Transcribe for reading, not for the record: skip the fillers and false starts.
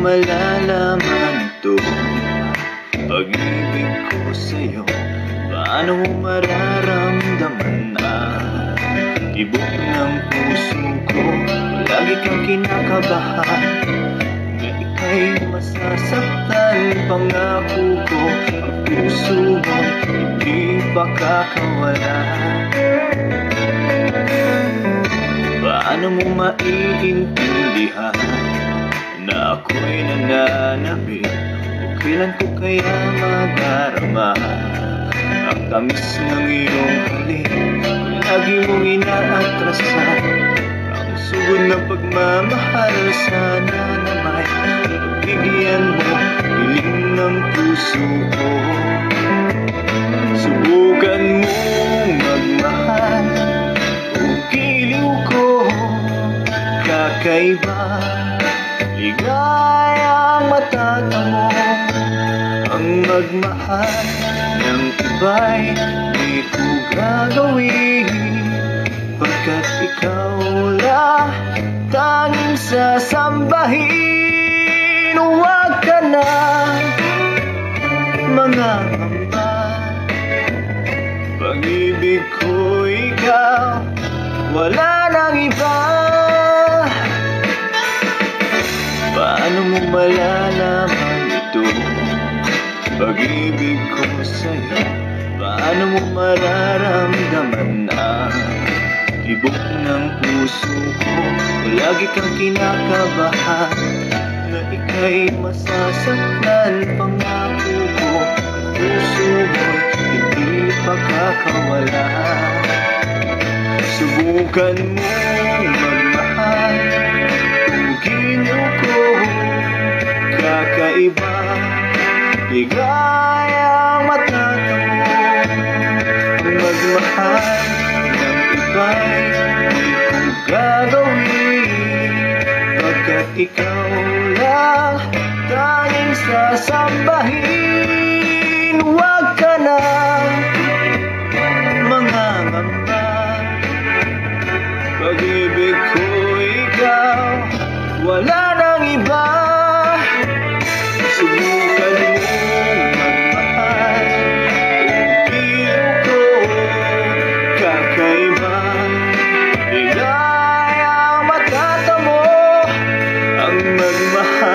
malalaman ito? Pag-ibig ko sa'yo, paano mo mararamdaman na tibok ng puso ko? Lagi kang kinakabahan na ika'y masasaktan. Pangako ko, ang puso mo hindi makakawala. Paano mo maiintindihan na ako'y nananabik? O kailan ko kaya madarama ang tamis ng iyong halik? Kung lagi mong inaatrasan ang sugod ng pagmamahal, sana na may pagbigyan mo hiling ng puso ko. Subukan mong magmahal, kung giliw ko kakaiba, ligayang matatamo. Ang magmahal ng iba'y di ko gagawin, pagkat ikaw lang tanging sasambahin. Huwag ka na mangangamba, pag-ibig ko ikaw, wala nang iba. Paano mo malalaman ito? Pag-ibig ko sa'yo, paano mo mararamdaman na tibok ng puso ko? Lagi kang kinakabahan na ika'y masasaktan. Pangako ko, ang puso mo hindi makakawala. Subukan mong magmahal, kung giliw ko kakaiba, ligayang matatamo. Ang magmahal ng iba'y di ko gagawin, pagkat ikaw lang tanging sasambahin. Huwag ka na mangangamba, pag-ibig ko ikaw, wala nang iba. Subukan mong magmahal, kung giliw ko kakaiba, ligayang matatamo. Ang magmahal